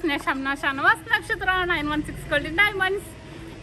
Viewers, ഞാൻ ഷംന ഷാനവാസ്, നക്ഷത്ര 916 golden diamonds.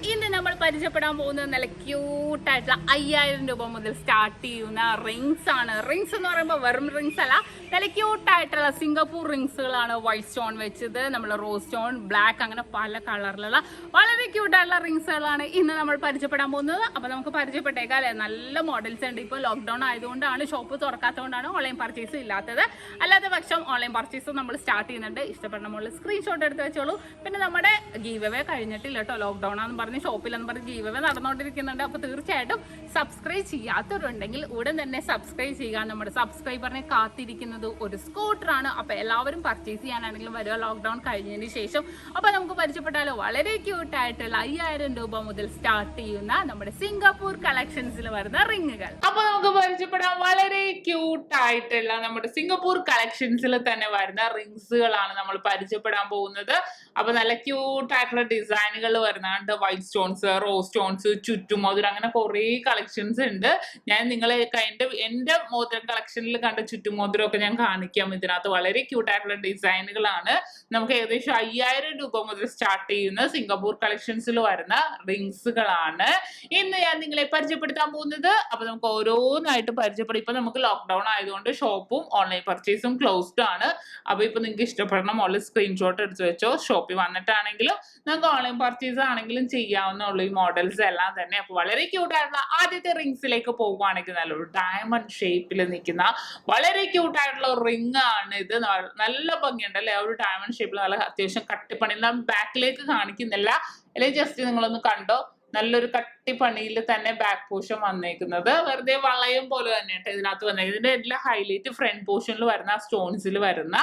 ഇന്ന് നമ്മൾ പരിചയപ്പെടാൻ പോകുന്നത് നല്ല ക്യൂട്ടായിട്ടുള്ള 5000 രൂപ മുതൽ സ്റ്റാർട്ട് ചെയ്യുന്ന റിങ്സ് ആണ്. റിങ്സ് എന്ന് പറയുമ്പോൾ വെറും റിങ്സ് അല്ല, നല്ല ക്യൂട്ടായിട്ടുള്ള സിംഗപ്പൂർ റിങ്സുകളാണ്. വൈറ്റ് സ്റ്റോൺ വെച്ചത്, നമ്മൾ റോസ് സ്റ്റോൺ, ബ്ലാക്ക്, അങ്ങനെ പല കളറിലുള്ള വളരെ ക്യൂട്ടായിട്ടുള്ള റിങ്സുകളാണ് ഇന്ന് നമ്മൾ പരിചയപ്പെടാൻ പോകുന്നത്. അപ്പോൾ നമുക്ക് പരിചയപ്പെട്ടേക്കാം അല്ലേ. നല്ല മോഡൽസ് ഉണ്ട്. ഇപ്പോൾ ലോക്ക്ഡൗൺ ആയതുകൊണ്ടാണ് ഷോപ്പ് തുറക്കാത്തതുകൊണ്ടാണ് ഓൺലൈൻ പർച്ചേസ് ഇല്ലാത്തത്. അല്ലാത്ത പക്ഷം ഓൺലൈൻ പർച്ചേസ് നമ്മൾ സ്റ്റാർട്ട് ചെയ്യുന്നുണ്ട്. ഇഷ്ടപ്പെടുന്ന മുകളിൽ സ്ക്രീൻഷോട്ട് എടുത്ത് വെച്ചോളൂ. പിന്നെ നമ്മുടെ ഗീവ് അവേ കഴിഞ്ഞിട്ടില്ല കേട്ടോ. ലോക്ക്ഡൗൺ ആണെന്ന് പറഞ്ഞ് ഷോപ്പിലെന്ന് പറഞ്ഞ് ഗീവ് അവേ നടന്നുകൊണ്ടിരിക്കുന്നുണ്ട്. അപ്പോൾ തീർച്ചയായിട്ടും സബ്സ്ക്രൈബ് ചെയ്യാത്തവരുണ്ടെങ്കിൽ ഉടൻ തന്നെ സബ്സ്ക്രൈബ് ചെയ്യുക. നമ്മുടെ സബ്സ്ക്രൈബറിനെ കാത്തിരിക്കുന്നത് ഒരു സ്കൂട്ടറാണ്. അപ്പോൾ എല്ലാവരും പർച്ചേസ് ചെയ്യാനാണെങ്കിലും വരിക ലോക്ക്ഡൗൺ കഴിഞ്ഞതിന് ശേഷം. അപ്പോൾ നമുക്ക് പരിചയപ്പെട്ടാലോ വളരെ ക്യൂട്ടായിട്ടുള്ള 5000 രൂപ മുതൽ സ്റ്റാർട്ട് ചെയ്യുന്ന നമ്മുടെ സിംഗപ്പൂർ കളക്ഷൻസിൽ വരുന്ന റിങ്ങുകൾ. അപ്പോൾ നമുക്ക് പരിചയപ്പെടാൻ വളരെ ക്യൂട്ടായിട്ടുള്ള നമ്മുടെ സിംഗപ്പൂർ കളക്ഷൻസിൽ തന്നെ വരുന്ന റിങ്സുകളാണ് നമ്മൾ പരിചയപ്പെടാൻ പോകുന്നത്. അപ്പോൾ നല്ല ക്യൂട്ടായിട്ടുള്ള ഡിസൈനുകൾ വരുന്നുണ്ട്. വൈറ്റ് സ്റ്റോൺസ്, റോസ് സ്റ്റോൺസ്, ചുറ്റുമോതിരം, അങ്ങനെ കുറേ കളക്ഷൻസ് ഉണ്ട്. ഞാൻ നിങ്ങളെ എന്റെ മോതിരം കളക്ഷനിൽ കണ്ട ചുറ്റുമോതിരം ഒക്കെ ഞാൻ കാണിക്കാം. ഇതിനകത്ത് വളരെ ക്യൂട്ടായിട്ടുള്ള ഡിസൈനുകളാണ്. നമുക്ക് ഏകദേശം 5000 രൂപ മുതൽ സ്റ്റാർട്ട് ചെയ്യുന്ന സിംഗപ്പൂർ കളക്ഷൻസിൽ വരുന്ന റിങ്സുകളാണ് ഇന്ന് ഞാൻ നിങ്ങളെ പരിചയപ്പെടുത്താൻ പോകുന്നത്. അപ്പൊ നമുക്ക് ഓരോന്നായിട്ട് പരിചയപ്പെടും. ഇപ്പൊ നമുക്ക് ലോക്ക്ഡൌൺ ആയതുകൊണ്ട് ഷോപ്പും ഓൺലൈൻ പർച്ചേസും ക്ലോസ്ഡ് ആണ്. അപ്പൊ ഇപ്പൊ നിങ്ങൾക്ക് ഇഷ്ടപ്പെടുന്ന മോഡൽ സ്ക്രീൻഷോട്ട് എടുത്ത് വെച്ചോ. ഷോപ്പിൽ വന്നിട്ടാണെങ്കിലും നിങ്ങൾക്ക് ഓൺലൈൻ പർച്ചേസ് ആണെങ്കിലും ചെയ്യാവുന്ന ഈ മോഡൽസ് എല്ലാം തന്നെ. അപ്പൊ വളരെ ക്യൂട്ടായിട്ടുള്ള ആദ്യത്തെ റിങ്സിലേക്ക് പോകുവാണെങ്കിൽ നല്ലൊരു ഡയമണ്ട് ഷേപ്പിൽ നിൽക്കുന്ന വളരെ ക്യൂട്ടായിട്ടുള്ള റിംഗ് ആണ് ഇത്. നല്ല ഭംഗിയുണ്ട് അല്ലെ. ഒരു ഡയമണ്ട് ഷേപ്പിൽ നല്ല അത്യാവശ്യം കട്ടിപ്പണി. ബാക്കിലേക്ക് കാണിക്കുന്നില്ല, അല്ലെങ്കിൽ ജസ്റ്റ് നിങ്ങളൊന്ന് കണ്ടോ. നല്ലൊരു കട്ടിപ്പണിയിൽ തന്നെ ബാക്ക് പോർഷൻ വന്നേക്കുന്നത്. വെറുതെ വളയം പോലെ തന്നെയായിട്ട് ഇതിനകത്ത് വന്നേക്കുന്നത്. ഇതിന്റെ എല്ലാ ഹൈലൈറ്റ് ഫ്രണ്ട് പോർഷനിൽ വരുന്ന സ്റ്റോൺസിൽ വരുന്ന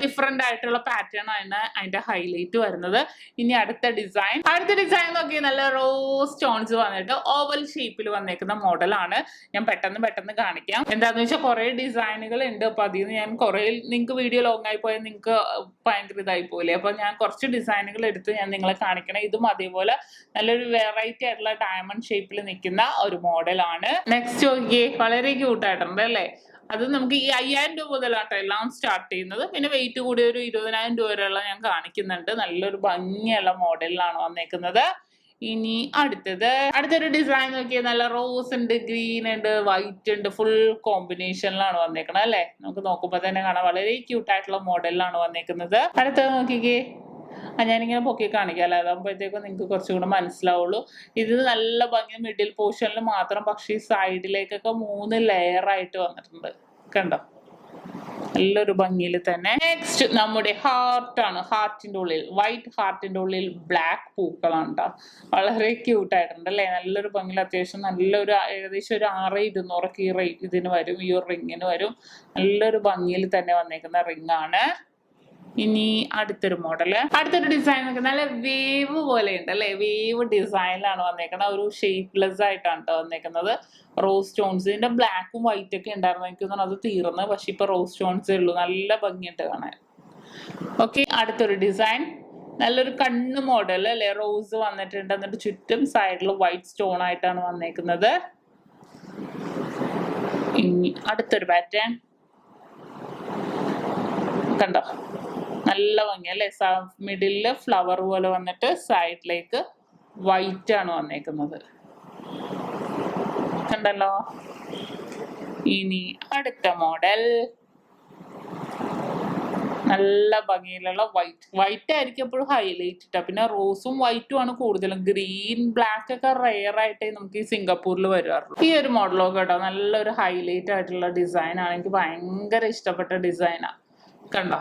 ഡിഫറെന്റ് ആയിട്ടുള്ള പാറ്റേൺ ആണ് അതിന്റെ ഹൈലൈറ്റ് വരുന്നത്. ഇനി അടുത്ത ഡിസൈൻ നോക്കി നല്ല റോസ് സ്റ്റോൺസ് വന്നിട്ട് ഓവൽ ഷേപ്പിൽ വന്നേക്കുന്ന മോഡലാണ്. ഞാൻ പെട്ടെന്ന് കാണിക്കാം. എന്താന്ന് വെച്ചാൽ കുറെ ഡിസൈനുകൾ ഉണ്ട്. അപ്പൊ അതിൽ നിന്ന് ഞാൻ കുറെ, നിങ്ങൾക്ക് വീഡിയോ ലോങ് ആയി പോയാൽ നിങ്ങൾക്ക് ഭയങ്കര ഇതായി പോലെ. അപ്പൊ ഞാൻ കുറച്ച് ഡിസൈനുകൾ എടുത്ത് ഞാൻ നിങ്ങളെ കാണിക്കണം. ഇതും അതേപോലെ നല്ലൊരു വെറൈറ്റി ആയിട്ടുള്ള ഡയമണ്ട് ഷേപ്പിൽ നിൽക്കുന്ന ഒരു മോഡലാണ്. നെക്സ്റ്റ് നോക്കിയേ, വളരെ ക്യൂട്ടായിട്ടുണ്ട് അല്ലേ. അത് നമുക്ക് ഈ 5000 രൂപ മുതലാട്ടോ എല്ലാം സ്റ്റാർട്ട് ചെയ്യുന്നത്. പിന്നെ വെയിറ്റ് കൂടി ഒരു 20000 രൂപ വരെയുള്ള ഞാൻ കാണിക്കുന്നുണ്ട്. നല്ലൊരു ഭംഗിയുള്ള മോഡലിലാണ് വന്നേക്കുന്നത്. ഇനി അടുത്തൊരു ഡിസൈൻ നോക്കിയാൽ നല്ല റോസ് ഉണ്ട്, ഗ്രീൻ ഉണ്ട്, വൈറ്റ് ഉണ്ട്, ഫുൾ കോമ്പിനേഷനിലാണ് വന്നേക്കുന്നത് അല്ലെ. നമുക്ക് നോക്കുമ്പോൾ തന്നെ കാണാം വളരെ ക്യൂട്ടായിട്ടുള്ള മോഡലിലാണ് വന്നേക്കുന്നത്. അടുത്തത് നോക്കിക്കേ, ഞാനിങ്ങനെ പൊക്കി കാണിക്കാം അല്ലേ. അതാകുമ്പോഴത്തേക്കും നിങ്ങൾക്ക് കുറച്ചും കൂടെ മനസ്സിലാവുള്ളൂ. ഇത് നല്ല ഭംഗി മിഡിൽ പോർഷനിൽ മാത്രം, പക്ഷേ ഈ സൈഡിലേക്കൊക്കെ 3 ലെയർ ആയിട്ട് വന്നിട്ടുണ്ട്. കണ്ടോ, നല്ലൊരു ഭംഗിയിൽ തന്നെ. നെക്സ്റ്റ് നമ്മുടെ ഹാർട്ടാണ്. ഹാർട്ടിന്റെ ഉള്ളിൽ വൈറ്റ്, ഹാർട്ടിന്റെ ഉള്ളിൽ ബ്ലാക്ക് പൂക്കളാണ് കേട്ടോ. വളരെ ക്യൂട്ടായിട്ടുണ്ട് അല്ലേ. നല്ലൊരു ഭംഗിയിൽ അത്യാവശ്യം നല്ലൊരു ഏകദേശം ഒരു 6200 ഇതിന് വരും, ഈ ഒരു റിങ്ങിന് വരും. നല്ലൊരു ഭംഗിയിൽ തന്നെ വന്നേക്കുന്ന റിങ് ആണ്. ഇനി അടുത്തൊരു ഡിസൈൻ ഒക്കെ നല്ല വേവ് പോലെ ഉണ്ട് അല്ലെ. വേവ് ഡിസൈനിലാണ് വന്നേക്കുന്നത്. ഒരു ഷേപ്പ്ലെസ് ആയിട്ടാണ് കേട്ടോ വന്നേക്കുന്നത്. റോസ് സ്റ്റോൺസ്, ഇതിന്റെ ബ്ലാക്കും വൈറ്റ് ഒക്കെ ഉണ്ടായിരുന്നു. എനിക്ക് തോന്നുന്നു അത് തീർന്ന്, പക്ഷെ ഇപ്പൊ റോസ് സ്റ്റോൺസേ ഉള്ളൂ. നല്ല ഭംഗിയുണ്ട് കാണാൻ. ഓക്കെ, അടുത്തൊരു ഡിസൈൻ നല്ലൊരു കണ്ണ് മോഡൽ അല്ലെ. റോസ് വന്നിട്ടുണ്ട്, എന്നിട്ട് ചുറ്റും സൈഡിൽ വൈറ്റ് സ്റ്റോൺ ആയിട്ടാണ് വന്നേക്കുന്നത്. ഇനി അടുത്തൊരു പാറ്റേൺ കണ്ടോ, നല്ല ഭംഗി അല്ലെ. മിഡില് ഫ്ലവർ പോലെ വന്നിട്ട് സൈഡിലേക്ക് വൈറ്റ് ആണ് വന്നേക്കുന്നത്. കണ്ടല്ലോ. ഇനി അടുത്ത മോഡൽ നല്ല ഭംഗിയിലുള്ള വൈറ്റ് ആയിരിക്കും എപ്പോഴും ഹൈലൈറ്റ് ഇട്ട. പിന്നെ റോസും വൈറ്റും ആണ് കൂടുതലും. ഗ്രീൻ ബ്ലാക്ക് ഒക്കെ റെയർ ആയിട്ടേ നമുക്ക് ഈ സിംഗപ്പൂരിൽ വരുവാറുള്ളൂ. ഈ ഒരു മോഡലൊക്കെ കേട്ടോ നല്ലൊരു ഹൈലൈറ്റ് ആയിട്ടുള്ള ഡിസൈൻ ആണ്. എനിക്ക് ഭയങ്കര ഇഷ്ടപ്പെട്ട ഡിസൈനാ. കണ്ടോ,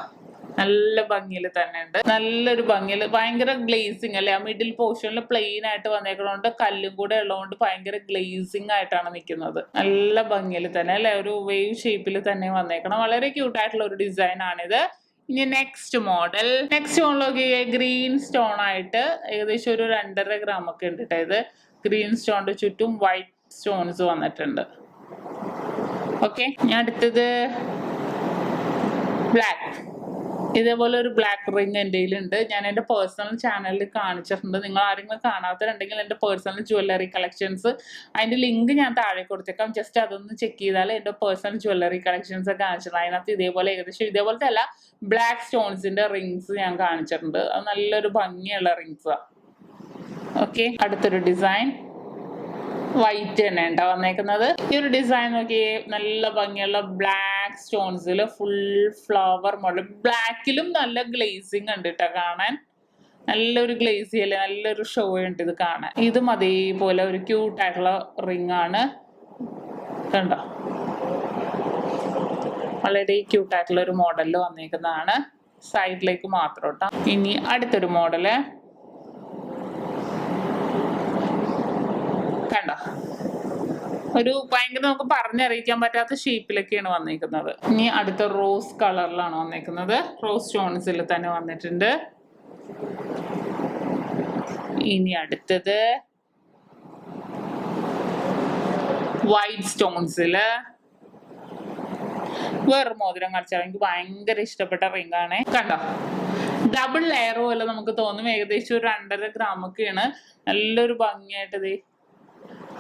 നല്ല ഭംഗിയിൽ തന്നെ ഉണ്ട്. നല്ലൊരു ഭംഗിയിൽ ഭയങ്കര ഗ്ലേസിങ് അല്ലെ. ആ മിഡിൽ പോർഷനിൽ പ്ലെയിൻ ആയിട്ട് വന്നേക്കുന്നതുകൊണ്ട് കല്ലും കൂടെ ഉള്ളതുകൊണ്ട് ഭയങ്കര ഗ്ലേസിങ് ആയിട്ടാണ് നിൽക്കുന്നത്. നല്ല ഭംഗിയിൽ തന്നെ അല്ലെ. ഒരു വേവ് ഷേപ്പിൽ തന്നെ വന്നേക്കണം. വളരെ ക്യൂട്ടായിട്ടുള്ള ഒരു ഡിസൈൻ ആണിത്. ഇനി നെക്സ്റ്റ് മോഡൽ നോക്കി, ഗ്രീൻ സ്റ്റോൺ ആയിട്ട് ഏകദേശം ഒരു 2.5 ഗ്രാം ഒക്കെ ഉണ്ട് കേട്ടോ. ഇത് ഗ്രീൻ സ്റ്റോണിന്റെ ചുറ്റും വൈറ്റ് സ്റ്റോൺസ് വന്നിട്ടുണ്ട്. ഓക്കെ, ഇനി അടുത്തത് ബ്ലാക്ക്. ഇതേപോലെ ഒരു ബ്ലാക്ക് റിംഗ് എൻ്റെ കയ്യിലുണ്ട്. ഞാൻ എൻ്റെ പേഴ്സണൽ ചാനലിൽ കാണിച്ചിട്ടുണ്ട്. നിങ്ങൾ ആരെങ്കിലും കാണാത്തതുണ്ടെങ്കിൽ എൻ്റെ പേഴ്സണൽ ജ്വല്ലറി കളക്ഷൻസ് അതിൻ്റെ ലിങ്ക് ഞാൻ താഴെ കൊടുത്തേക്കാം. ജസ്റ്റ് അതൊന്ന് ചെക്ക് ചെയ്താൽ എൻ്റെ പേഴ്സണൽ ജ്വല്ലറി കളക്ഷൻസ് ഒക്കെ കാണിച്ചിട്ടുണ്ട്. അതിനകത്ത് ഇതേപോലെ ഏകദേശം ഇതേപോലത്തെ അല്ല, ബ്ലാക്ക് സ്റ്റോൺസിന്റെ റിങ്സ് ഞാൻ കാണിച്ചിട്ടുണ്ട്. അത് നല്ലൊരു ഭംഗിയുള്ള റിങ്സാണ്. ഓക്കെ, അടുത്തൊരു ഡിസൈൻ വൈറ്റ് തന്നെ ഉണ്ടാ വന്നേക്കുന്നത്. ഈ ഒരു ഡിസൈൻ നോക്കിയേ, നല്ല ഭംഗിയുള്ള ബ്ലാക്ക് സ്റ്റോൺസിൽ ഫുൾ ഫ്ലവർ മോഡൽ. ബ്ലാക്കിലും നല്ല ഗ്ലേസിങ് ഉണ്ട് കേട്ടോ കാണാൻ. നല്ലൊരു ഗ്ലേസി അല്ലേ, നല്ലൊരു ഷോ ഉണ്ട് ഇത് കാണാൻ. ഇതും അതേപോലെ ഒരു ക്യൂട്ടായിട്ടുള്ള റിംഗ് ആണ് കണ്ടോ. വളരെ ക്യൂട്ടായിട്ടുള്ള ഒരു മോഡലിൽ വന്നേക്കുന്നതാണ്. സൈഡിലേക്ക് മാത്രം കേട്ടോ. ഇനി അടുത്തൊരു മോഡല് കണ്ടോ, ഒരു ഭയങ്കര നമുക്ക് പറഞ്ഞറിയിക്കാൻ പറ്റാത്ത ഷേപ്പിലൊക്കെയാണ് വന്നേക്കുന്നത്. ഇനി അടുത്ത റോസ് കളറിലാണ് വന്നേക്കുന്നത്. റോസ് സ്റ്റോൺസിൽ തന്നെ വന്നിട്ടുണ്ട്. ഇനി അടുത്തത് വൈറ്റ് സ്റ്റോൺസില് വേറെ മോതിരം കാണിച്ചാൽ എനിക്ക് ഭയങ്കര ഇഷ്ടപ്പെട്ട റിംഗ് ആണ്. കണ്ടോ, ഡബിൾ ലെയർ പോലെ നമുക്ക് തോന്നും. ഏകദേശം ഒരു 2.5 ഗ്രാമൊക്കെയാണ്. നല്ലൊരു ഭംഗിയായിട്ട് ഇത്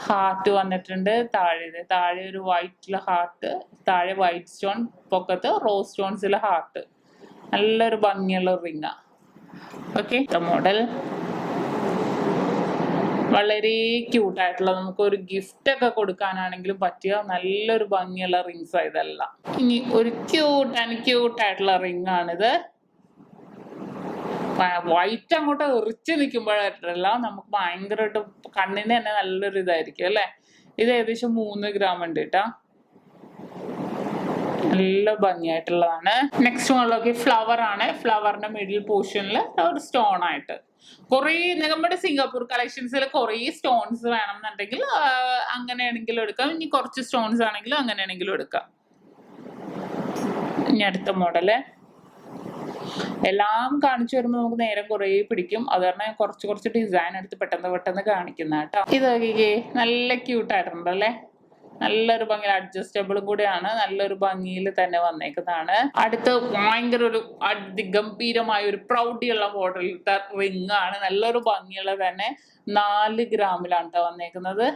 ഹാർട്ട് വന്നിട്ടുണ്ട്. താഴെ ഒരു വൈറ്റിലെ ഹാർട്ട്, താഴെ വൈറ്റ് സ്റ്റോൺ, പൊക്കത്ത് റോസ് സ്റ്റോൺസിലെ ഹാർട്ട്. നല്ലൊരു ഭംഗിയുള്ള റിംഗാ. ഓക്കെ, മോഡൽ വളരെ ക്യൂട്ടായിട്ടുള്ള, നമുക്ക് ഒരു ഗിഫ്റ്റ് ഒക്കെ കൊടുക്കാനാണെങ്കിലും പറ്റിയ നല്ലൊരു ഭംഗിയുള്ള റിങ്സ് ഇതെല്ലാം. ഇനി ഒരു ക്യൂട്ടായിട്ടുള്ള റിംഗ് ആണിത്. വൈറ്റ് അങ്ങോട്ട് എറിച്ച് നിൽക്കുമ്പോഴല്ല നമുക്ക് ഭയങ്കരമായിട്ട് കണ്ണിന് തന്നെ നല്ലൊരു ഇതായിരിക്കും അല്ലെ. ഇത് ഏകദേശം 3 ഗ്രാം ഉണ്ട് കേട്ടാ. നല്ല ഭംഗിയായിട്ടുള്ളതാണ്. നെക്സ്റ്റ് മോഡലൊക്കെ ഫ്ലവർ ആണ്. ഫ്ലവറിന്റെ മിഡിൽ പോർഷനിൽ ഒരു സ്റ്റോൺ ആയിട്ട് കുറേ, നമ്മുടെ സിംഗപ്പൂർ കളക്ഷൻസിൽ കുറേ സ്റ്റോൺസ് വേണമെന്നുണ്ടെങ്കിൽ അങ്ങനെയാണെങ്കിലും എടുക്കാം. ഇനി കുറച്ച് സ്റ്റോൺസ് ആണെങ്കിലും അങ്ങനെയാണെങ്കിലും എടുക്കാം. ഇനി അടുത്ത മോഡല് എല്ലാം കാണിച്ചു വരുമ്പോൾ നമുക്ക് നേരം കുറേ പിടിക്കും. അത് കാരണം ഞാൻ കുറച്ച് ഡിസൈൻ എടുത്ത് പെട്ടെന്ന് കാണിക്കുന്ന കേട്ടോ. ഇത് നോക്കിക്കേ, നല്ല ക്യൂട്ടായിട്ടുണ്ട് അല്ലേ. നല്ലൊരു ഭംഗി, അഡ്ജസ്റ്റബിളും കൂടെയാണ്. നല്ലൊരു ഭംഗിയിൽ തന്നെ വന്നേക്കുന്നതാണ്. അടുത്ത് ഭയങ്കര ഒരു അതിഗംഭീരമായ ഒരു പ്രൗഢിയുള്ള മോഡലിലത്തെ റിംഗ് ആണ്. നല്ലൊരു ഭംഗിയുള്ള തന്നെ 4 ഗ്രാമിലാണ് കേട്ടോ വന്നേക്കുന്നത്.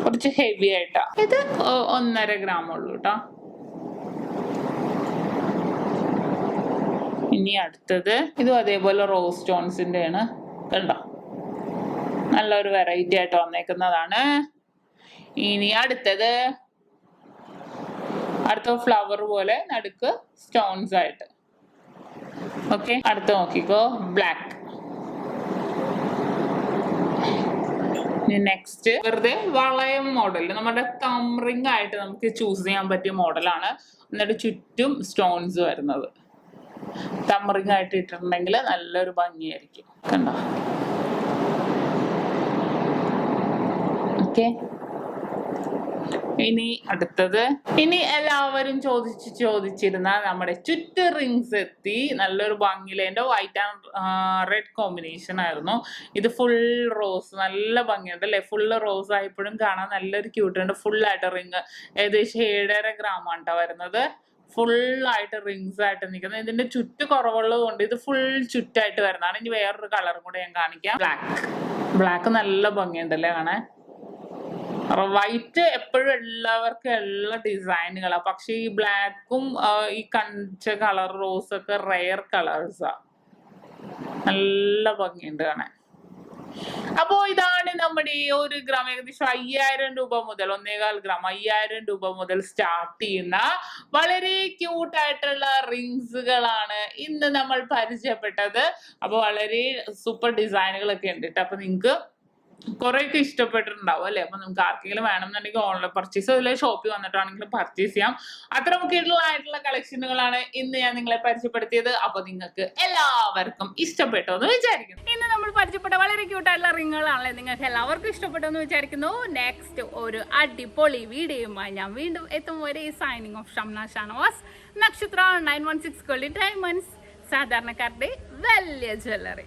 കുറച്ച് ഹെവി ആയിട്ടാ. ഇത് 1.5 ഗ്രാം ഉള്ളൂ കേട്ടോ. ഇനി അടുത്തത് ഇതും അതേപോലെ റോസ് സ്റ്റോൺസിന്റെ ആണ് കണ്ടോ. നല്ലൊരു വെറൈറ്റി ആയിട്ട് വന്നേക്കുന്നതാണ്. ഇനി അടുത്ത ഫ്ലവർ പോലെ നടുക്ക് സ്റ്റോൺസ് ആയിട്ട്. ഓക്കെ, അടുത്ത നോക്കിക്കോ, ബ്ലാക്ക്. നെക്സ്റ്റ് വെറുതെ വളയം മോഡൽ, നമ്മുടെ തം റിംഗ് ആയിട്ട് നമുക്ക് ചൂസ് ചെയ്യാൻ പറ്റിയ മോഡലാണ്. എന്നിട്ട് ചുറ്റും സ്റ്റോൺസ് വരുന്നത്. തം റിംഗ് ആയിട്ട് ഇട്ടിട്ടുണ്ടെങ്കിൽ നല്ലൊരു ഭംഗിയായിരിക്കും കണ്ടോ. ഓക്കെ, ഇനി അടുത്തത്, ഇനി എല്ലാവരും ചോദിച്ചിരുന്ന നമ്മുടെ ചുറ്റ് റിങ്സ് എത്തി. നല്ലൊരു ഭംഗിയില്, എൻ്റെ വൈറ്റ് ആൻഡ് റെഡ് കോമ്പിനേഷൻ ആയിരുന്നു. ഇത് ഫുൾ റോസ്, നല്ല ഭംഗിയുണ്ട് അല്ലെ. ഫുള്ള് റോസ് ആയപ്പോഴും കാണാൻ നല്ലൊരു ക്യൂട്ടുണ്ട്. ഫുള്ളായിട്ട് റിങ് ഏകദേശം 7.5 ഗ്രാമാണ് കേട്ടോ വരുന്നത്. ഫുള്ളായിട്ട് റിങ്സ് ആയിട്ട് നിൽക്കുന്നത്. ഇതിന്റെ ചുറ്റ് കുറവുള്ളത് കൊണ്ട് ഇത് ഫുൾ ചുറ്റായിട്ട് വരുന്നതാണ്. ഇനി വേറൊരു കളറും കൂടെ ഞാൻ കാണിക്കാം. ബ്ലാക്ക് നല്ല ഭംഗിയുണ്ടല്ലേ കാണാൻ. വൈറ്റ് എപ്പോഴും എല്ലാവർക്കും എല്ലാ ഡിസൈനുകളാ. പക്ഷെ ഈ ബ്ലാക്കും ഈ കഞ്ച കളർ റോസൊക്കെ റെയർ കളേഴ്സാ. നല്ല ഭംഗിയുണ്ട് കാണാൻ. അപ്പോ ഇതാണ് നമ്മുടെ 1 ഗ്രാം ഏകദേശം 5000 രൂപ മുതൽ 1.25 ഗ്രാം 5000 രൂപ മുതൽ സ്റ്റാർട്ട് ചെയ്യുന്ന വളരെ ക്യൂട്ടായിട്ടുള്ള റിങ്സുകളാണ് ഇന്ന് നമ്മൾ പരിചയപ്പെട്ടത്. അപ്പൊ വളരെ സൂപ്പർ ഡിസൈനുകളൊക്കെ ഉണ്ട് കേട്ടോ. അപ്പൊ നിങ്ങൾക്ക് കുറെയൊക്കെ ഇഷ്ടപ്പെട്ടിട്ടുണ്ടാവും അല്ലെ. അപ്പൊ നമുക്ക് ആർക്കെങ്കിലും വേണമെന്നുണ്ടെങ്കിൽ ഓൺലൈൻ പർച്ചേസ് അതിലെ ഷോപ്പിൽ വന്നിട്ടാണെങ്കിലും പർച്ചേസ് ചെയ്യാം. അത്രമൊക്കെയായിട്ടുള്ള കളക്ഷനുകളാണ് ഇന്ന് ഞാൻ നിങ്ങളെ പരിചയപ്പെടുത്തിയത്. അപ്പൊ നിങ്ങൾക്ക് എല്ലാവർക്കും ഇഷ്ടപ്പെട്ടോ എന്ന് വിചാരിക്കുന്നു. ഇന്ന് നമ്മൾ പരിചയപ്പെട്ട വളരെ ക്യൂട്ടായിട്ടുള്ള റിങ്ങുകളാണല്ലേ. നിങ്ങൾക്ക് എല്ലാവർക്കും ഇഷ്ടപ്പെട്ടു എന്ന് വിചാരിക്കുന്നു. നെക്സ്റ്റ് ഒരു അടിപൊളി വീഡിയോയുമായി ഞാൻ വീണ്ടും എത്തും വരെ സൈനിങ് ഓഫ് ഷംന ഷാനവാസ്. നക്ഷത്ര 916 ഗോൾഡൻ ഡയമണ്ട്സ്, സാധാരണക്കാരുടെ വലിയ ജ്വല്ലറി.